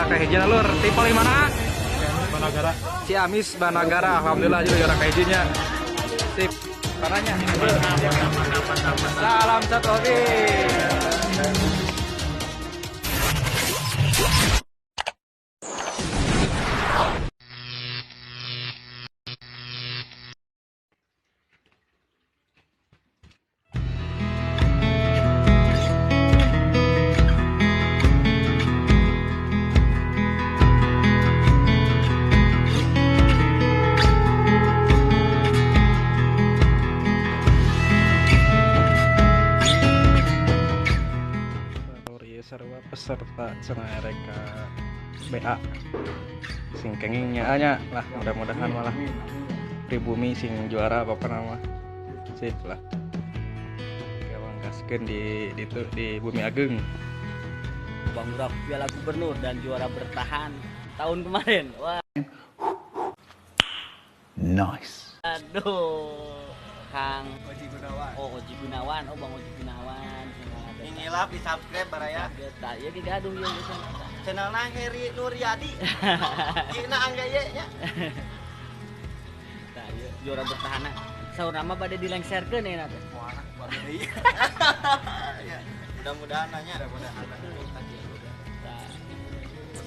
kehijian lur. Tim paling mana? Banagara. Ciamis Banagara. Alhamdulillah juga juara kehijiannya. Sip. Parahnya. Salam satu hobi. Sarwa peserta cenah reka BA sing kengingnya nya lah, mudah-mudahan malah pribumi sing juara apa nama sip lah gawang gaskeun di Bumi Ageng. Bang Burak Piala Gubernur dan juara bertahan tahun kemarin. Wah. Nice. Aduh. Kang Oji Gunawan. Oh, Oji Gunawan. Oh, Bang Oji Gunawan. Ingilap di subscribe baraya. Ya di gaduh ya gitu. Channelna Heri Nuryadi. Dina angga ye nya. Tah ieu juara bertahan. Saur nama bade dilengserkeun ya teh. Wah, buat deui. Ya, mudah-mudahan nanya. Mudah-mudahan.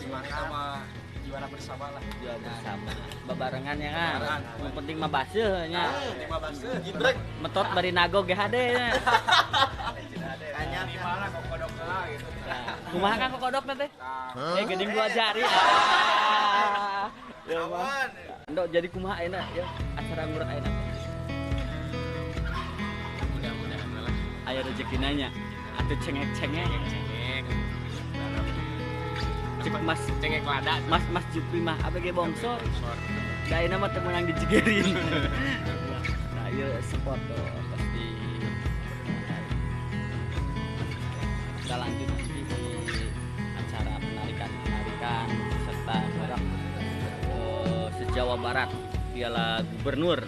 Gimana sama juara bersama lah. Juara bersama. Babarengan ya kan. Yang penting mah baseuh nya. Jibrek Metot bari nago GHD nya. hanya Di mana kok kodok lah gitu. Kumaha kan kodok teh? Geuning gua jari. Ya mah. Ndok jadi kumaha ayeuna ya acara ngurang ayeuna. Mudah-mudahan lah. Aya rezeki nanya. Atuh cengek-cengek. Cek Mas Cengek lada. Mas Jupri mah ABG Bongsor. Da ayeuna mah teu meunang dijegerin. Nah, ieu spot tuh pasti. Kita lanjut nanti di acara penarikan serta orang se-Jawa Barat Piala Gubernur.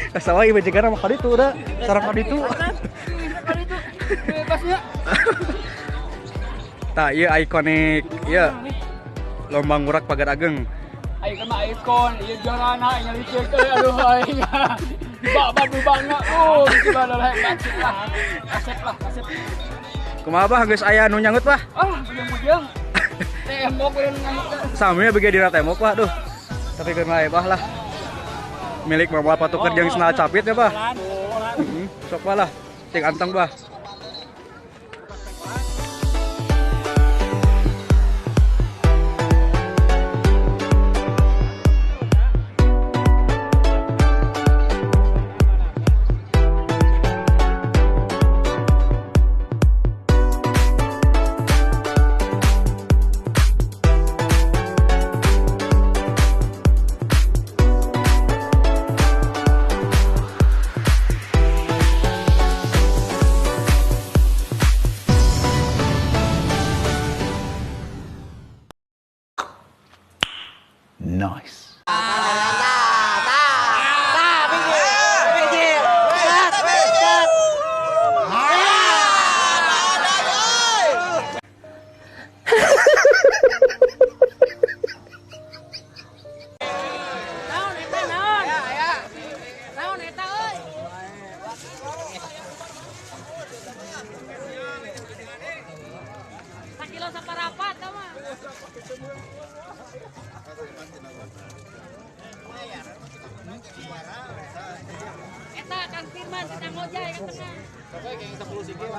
Kasawa ieu bejegan mah kaditu udah. Sareng kaditu. Bebasnya. Tah ieu ikonik ieu Lomba Ngurak Pagar Ageng. Ayo kan mah ikon, iya juarana nyelitik aduh aing. Bak bangga gimana lah kasih lah. Kasep. Kumaha bah geus aya nu nyangut bah? Bujang. Tembok yang ngamuk. Sami bege dina tembok bah duh. Tapi keur lae bah lah. Milik Mama Patuker jeung Senal Capit ya bah. Sok bah lah. Cing anteng bah. Nice. Sakilo saparapat kamu. Eta Kang Firman kita ngojay ke tengah. Pokoknya kayak kita perlu sikit.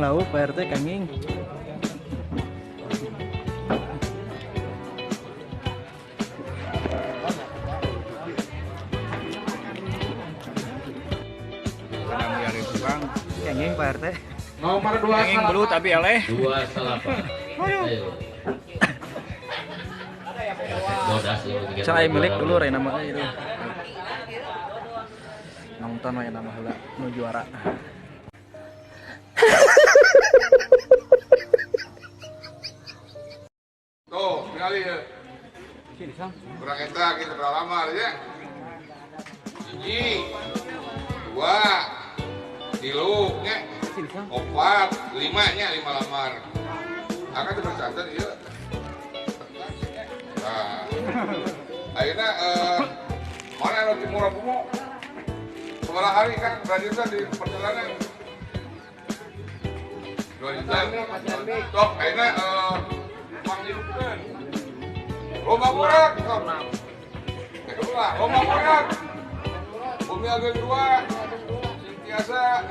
lauk Pak RT kenging. Kenging Pak RT. Nomor 2 Kenging dulu tapi eleh. 2 salapan. Ayo. Bodas lu. Saya milik dulu Rey nama itu. Nonton we nama heula nu juara. Tuh, sekali ya. Kurang etak kita berapa lama ya? 1, 2, 3, nya. 4, 5 nya 5 lamar. Akan itu bercantan ya. Nah, akhirnya mana roti murah bumo? Sebelah hari kan berjuta di perjalanan. 2 juta. Tok, akhirnya mangdirukan. Lomba murah, tok. Kedua, lomba murah. Bumi agak 2, biasa,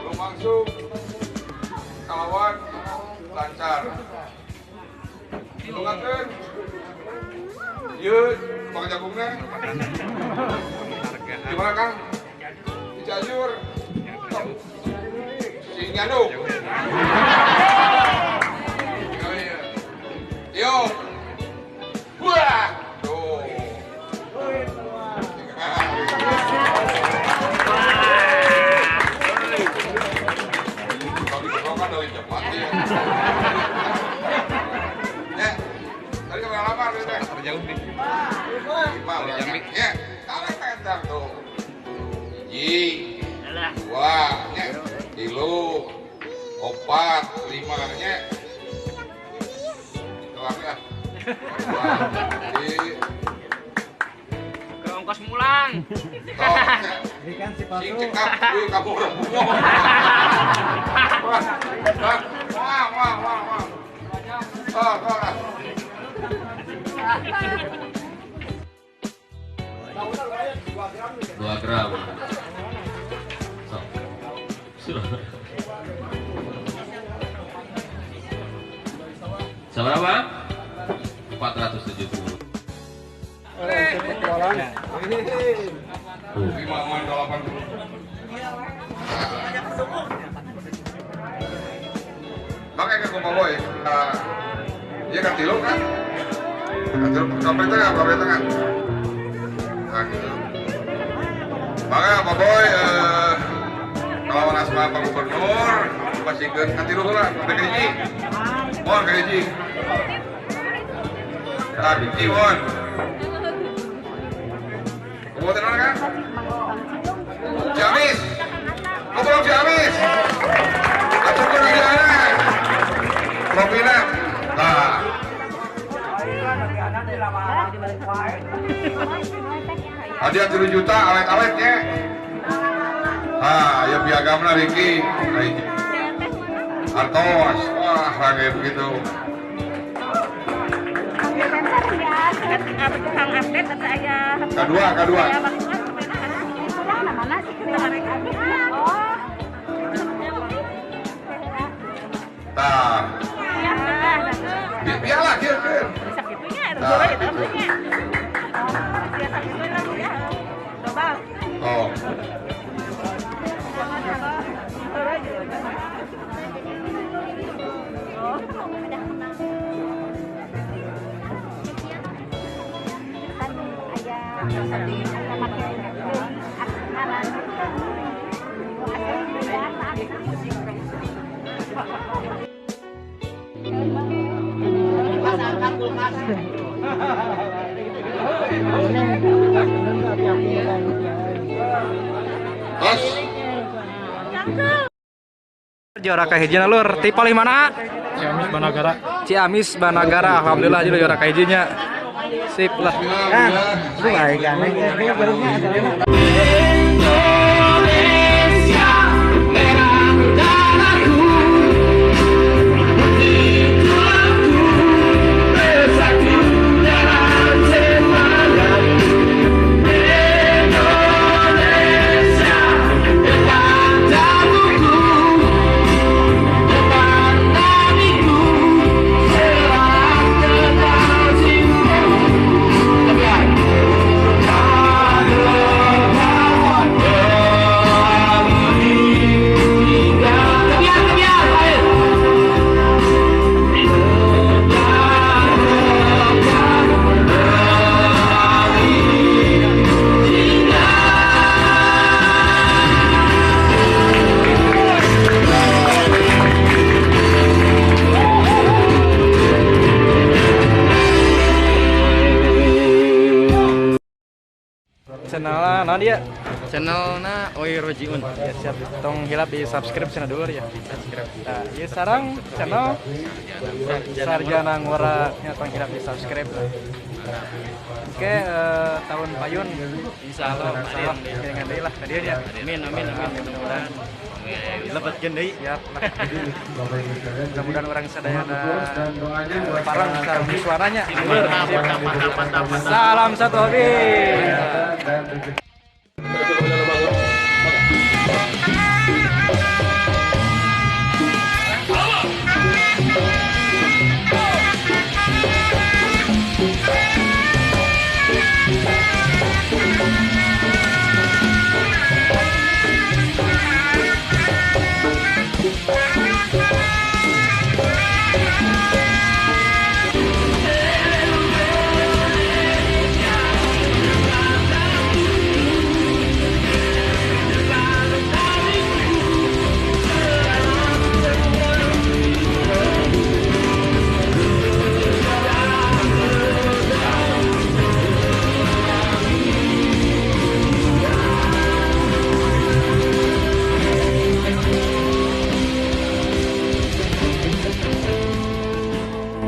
belum langsung, kalawan, lancar. Hilungakan. Yuk, pakai jagungnya. Gimana Kang? Di Cianjur. Si Nyandung. Yuk. Wah. Tuh. Kalau dikerokan dari cepat ya. Tadi ke lama teh. Terjauh nih. Ya, kalau kantor tuh. 1, 2, nya. 3, 4, 5 nya. Keluarga. Ke ongkos mulang. Ikan si cekap, kamu udah bungo. Wah. 2 gram. Seberapa? 470. 5,80. Makanya ke Kumah Boy, dia kan tiluk kan? Sampai tengah. Nah gitu. Makanya Pak Boy, kalau asma Pak Gubernur, pastikan kan tiluk lah, ada keriji. Mohon keriji. Keriji, mohon. Kebuatan mana kan? Ciamis. Ngobrol Ciamis. Atukur lagi mana? Propina. Nah. Hadiah 7 juta awet-awetnya. Ah, ya piagamna Riki. Artos. Wah, rage begitu. Kedua. Nah, biarlah kira. Nah, gitu. Oh. Juara kahijina lur, ti paling mana? Ciamis Banagara. Ciamis Banagara, alhamdulillah jadi juara kahijinya. Sip lah. channelnya nah dia Channelna Oi Rojiun. ya siap tong hilap di subscribe channel dulu ya subscribe nah iya sarang channel Sarjana Ngora nya tong hilap di subscribe lah. Oke tahun payun insyaallah dengan deui lah ka dieu nya Amin mudah-mudahan lepetkeun deui. siap lah mudah-mudahan orang sadayana parang sareng suaranya Mantap. salam satu hobi